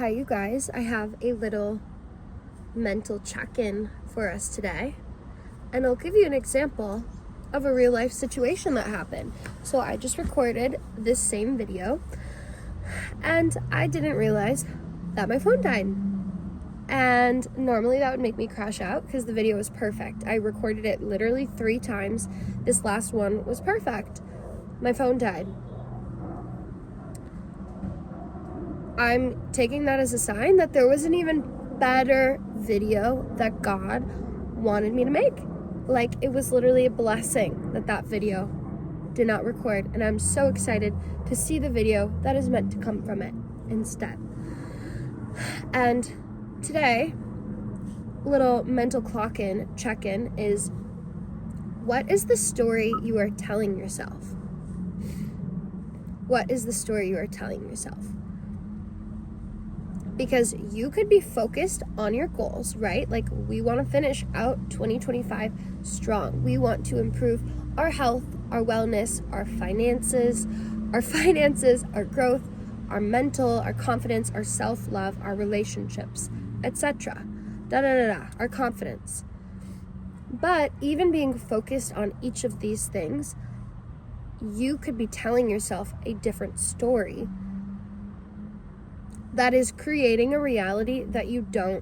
Hi, you guys. I have a little mental check-in for us today, and I'll give you an example of a real life situation that happened. So I just recorded this same video, and I didn't realize that my phone died. And normally that would make me crash out because the video was perfect. I recorded it literally 3 times. This last one was perfect. My phone died. I'm taking that as a sign that there was an even better video that God wanted me to make. Like, it was literally a blessing that that video did not record, and I'm so excited to see the video that is meant to come from it instead. And today, little mental clock-in, check-in is, what is the story you are telling yourself? What is the story you are telling yourself? Because you could be focused on your goals, right? Like, we want to finish out 2025 strong. We want to improve our health, our wellness, our finances, our growth, our mental, our confidence, our self-love, our relationships, etc. Our confidence. But even being focused on each of these things, you could be telling yourself a different story that is creating a reality that you don't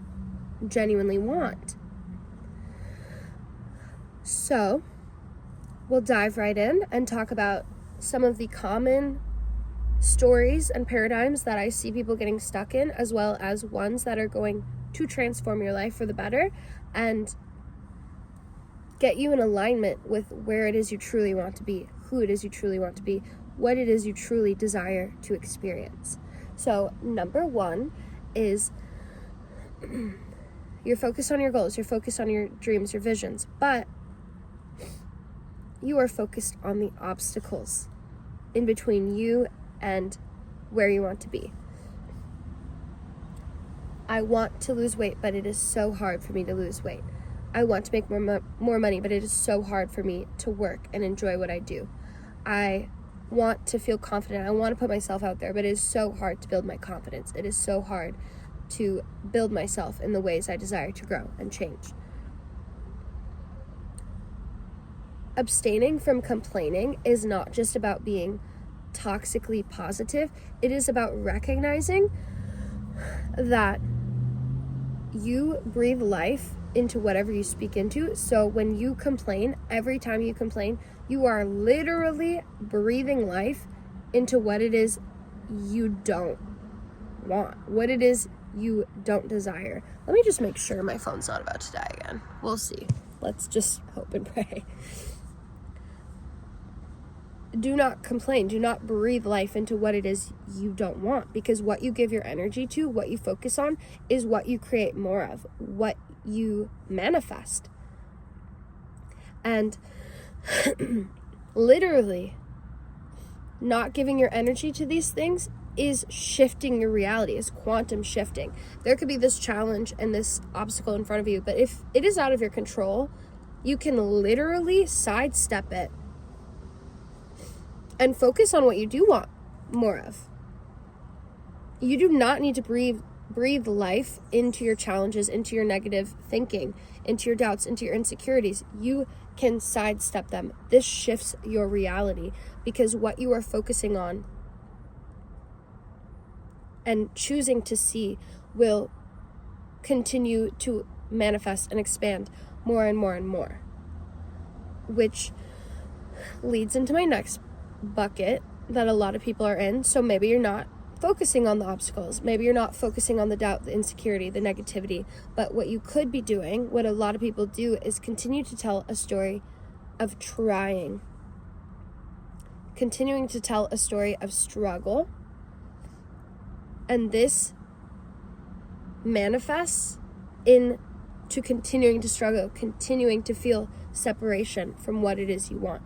genuinely want. So, we'll dive right in and talk about some of the common stories and paradigms that I see people getting stuck in, as well as ones that are going to transform your life for the better and get you in alignment with where it is you truly want to be, who it is you truly want to be, what it is you truly desire to experience. So, number 1 is you're focused on your goals, you're focused on your dreams, your visions, but you are focused on the obstacles in between you and where you want to be. I want to lose weight, but it is so hard for me to lose weight. I want to make more money, but it is so hard for me to work and enjoy what I do. I want to feel confident. I want to put myself out there, but it is so hard to build my confidence. It is so hard to build myself in the ways I desire to grow and change. Abstaining from complaining is not just about being toxically positive. It is about recognizing that you breathe life into whatever you speak into. So when you complain, every time you complain, you are literally breathing life into what it is you don't want, what it is you don't desire. Let me just make sure my phone's not about to die again. We'll see. Let's just hope and pray. Do not complain. Do not breathe life into what it is you don't want, because what you give your energy to, what you focus on, is what you create more of, what you manifest. And literally not giving your energy to these things is shifting your reality, is quantum shifting. There could be this challenge and this obstacle in front of you, but if it is out of your control, you can literally sidestep it and focus on what you do want more of. You do not need to breathe life into your challenges, into your negative thinking, into your doubts, into your insecurities. You can sidestep them. This shifts your reality, because what you are focusing on and choosing to see will continue to manifest and expand more and more and more, which leads into my next bucket that a lot of people are in. So maybe you're not focusing on the obstacles, maybe you're not focusing on the doubt, the insecurity, the negativity, but what you could be doing, what a lot of people do, is continue to tell a story of trying, continuing to tell a story of struggle, and this manifests into continuing to struggle, continuing to feel separation from what it is you want.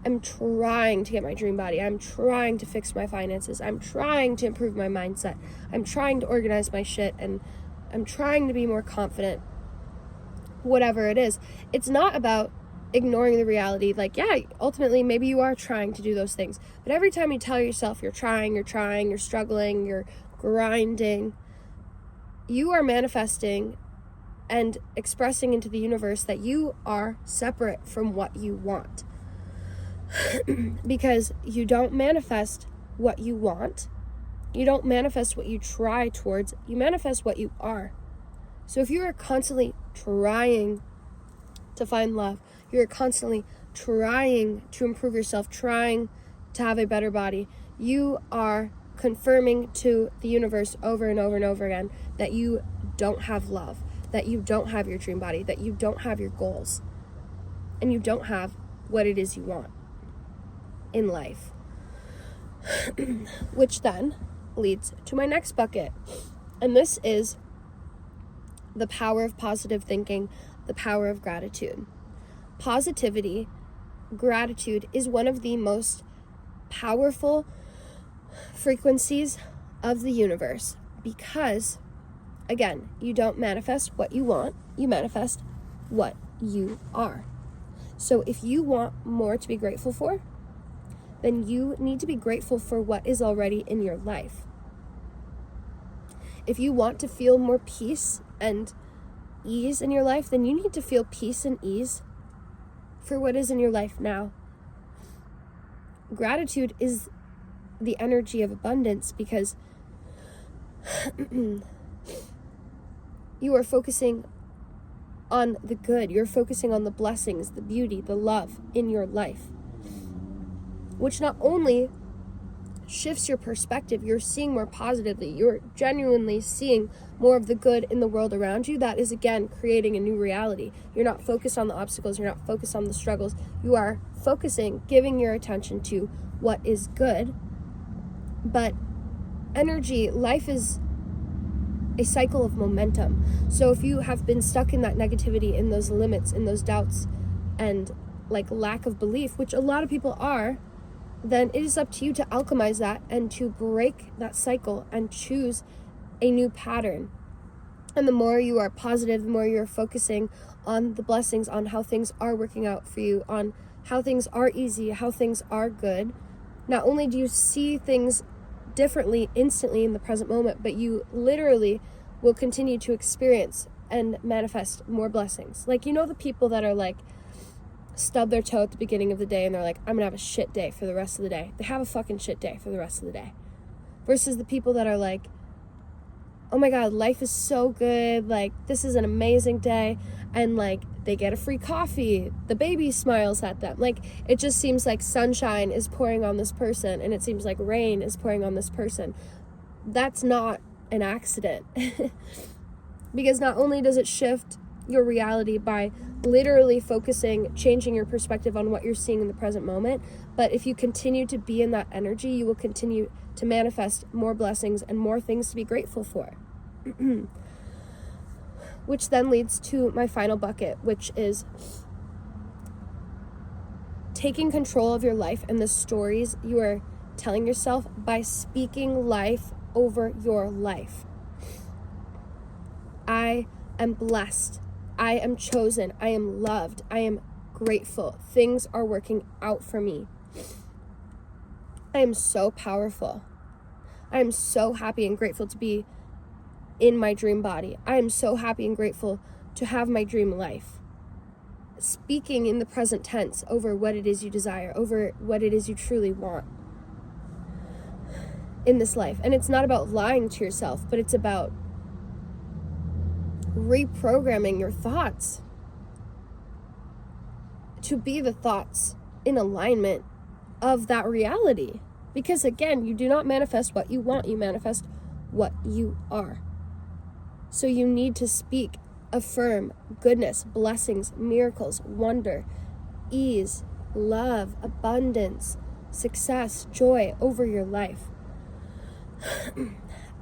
I'm trying to get my dream body. I'm trying to fix my finances. I'm trying to improve my mindset. I'm trying to organize my shit, and I'm trying to be more confident. Whatever it is. It's not about ignoring the reality. Like, yeah, ultimately, maybe you are trying to do those things. But every time you tell yourself you're trying, you're struggling, you're grinding, you are manifesting and expressing into the universe that you are separate from what you want. Because you don't manifest what you want. You don't manifest what you try towards. You manifest what you are. So if you are constantly trying to find love, you're constantly trying to improve yourself, trying to have a better body, you are confirming to the universe over and over and over again that you don't have love, that you don't have your dream body, that you don't have your goals, and you don't have what it is you want in life. Which then leads to my next bucket. And this is the power of positive thinking, the power of gratitude. Positivity, gratitude is one of the most powerful frequencies of the universe because, again, you don't manifest what you want, you manifest what you are. So if you want more to be grateful for, then you need to be grateful for what is already in your life. If you want to feel more peace and ease in your life, then you need to feel peace and ease for what is in your life now. Gratitude is the energy of abundance because you are focusing on the good. You're focusing on the blessings, the beauty, the love in your life, which not only shifts your perspective, you're seeing more positively, you're genuinely seeing more of the good in the world around you. That is, again, creating a new reality. You're not focused on the obstacles, you're not focused on the struggles, you are focusing, giving your attention to what is good. But energy, life is a cycle of momentum. So if you have been stuck in that negativity, in those limits, in those doubts, and like lack of belief, which a lot of people are, then it is up to you to alchemize that and to break that cycle and choose a new pattern. And the more you are positive, the more you're focusing on the blessings, on how things are working out for you, on how things are easy, how things are good, not only do you see things differently instantly in the present moment, but you literally will continue to experience and manifest more blessings. Like, you know, the people that are like, stub their toe at the beginning of the day and they're like, I'm gonna have a shit day for the rest of the day. They have a fucking shit day for the rest of the day. Versus the people that are like, oh my God, life is so good, like this is an amazing day, and like they get a free coffee, the baby smiles at them. Like, it just seems like sunshine is pouring on this person and it seems like rain is pouring on this person. That's not an accident. Because not only does it shift your reality by literally focusing, changing your perspective on what you're seeing in the present moment, but if you continue to be in that energy, you will continue to manifest more blessings and more things to be grateful for. Which then leads to my final bucket, which is taking control of your life and the stories you are telling yourself by speaking life over your life. I am blessed. I am chosen. I am loved. I am grateful. Things are working out for me. I am so powerful. I am so happy and grateful to be in my dream body. I am so happy and grateful to have my dream life. Speaking in the present tense over what it is you desire, over what it is you truly want in this life. And it's not about lying to yourself, but it's about reprogramming your thoughts to be the thoughts in alignment of that reality. Because again, you do not manifest what you want, you manifest what you are. So you need to speak, affirm goodness, blessings, miracles, wonder, ease, love, abundance, success, joy over your life.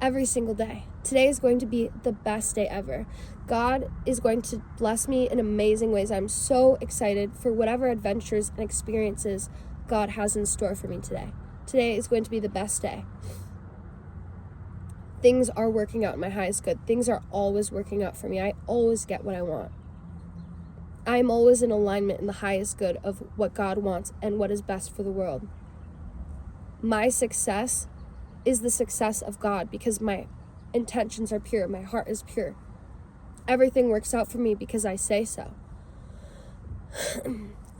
Every single day. Today is going to be the best day ever. God is going to bless me in amazing ways. I'm so excited for whatever adventures and experiences God has in store for me today. Today is going to be the best day. Things are working out in my highest good. Things are always working out for me. I always get what I want. I'm always in alignment in the highest good of what God wants and what is best for the world. My success is the success of God because my intentions are pure, my heart is pure. Everything works out for me because I say so.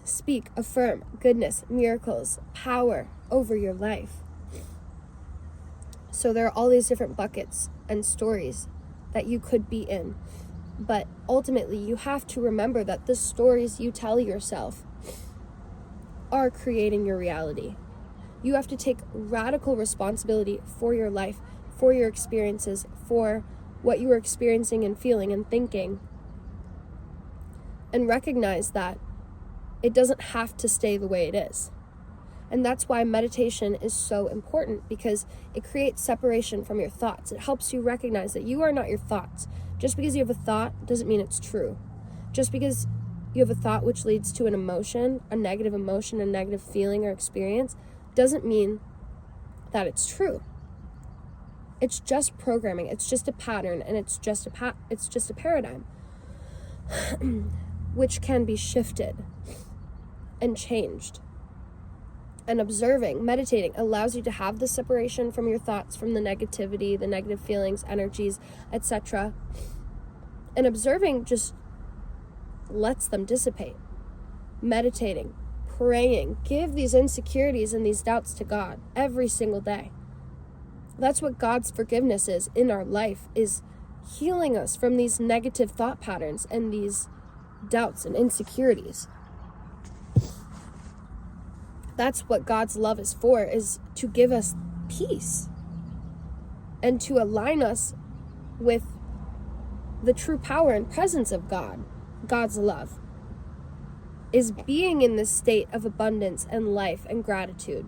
Speak, affirm goodness, miracles, power over your life. So there are all these different buckets and stories that you could be in. But ultimately, you have to remember that the stories you tell yourself are creating your reality. You have to take radical responsibility for your life, for your experiences, for what you are experiencing and feeling and thinking. And recognize that it doesn't have to stay the way it is. And that's why meditation is so important, because it creates separation from your thoughts. It helps you recognize that you are not your thoughts. Just because you have a thought doesn't mean it's true. Just because you have a thought which leads to an emotion, a negative feeling or experience, doesn't mean that it's true. It's just programming. It's just a pattern, and it's just a paradigm which can be shifted and changed. And observing, meditating allows you to have the separation from your thoughts, from the negativity, the negative feelings, energies, etc. And observing just lets them dissipate. Meditating, praying, give these insecurities and these doubts to God every single day. That's what God's forgiveness is in our life, is healing us from these negative thought patterns and these doubts and insecurities. That's what God's love is for, is to give us peace and to align us with the true power and presence of God. God's love is being in this state of abundance and life and gratitude.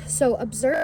So observe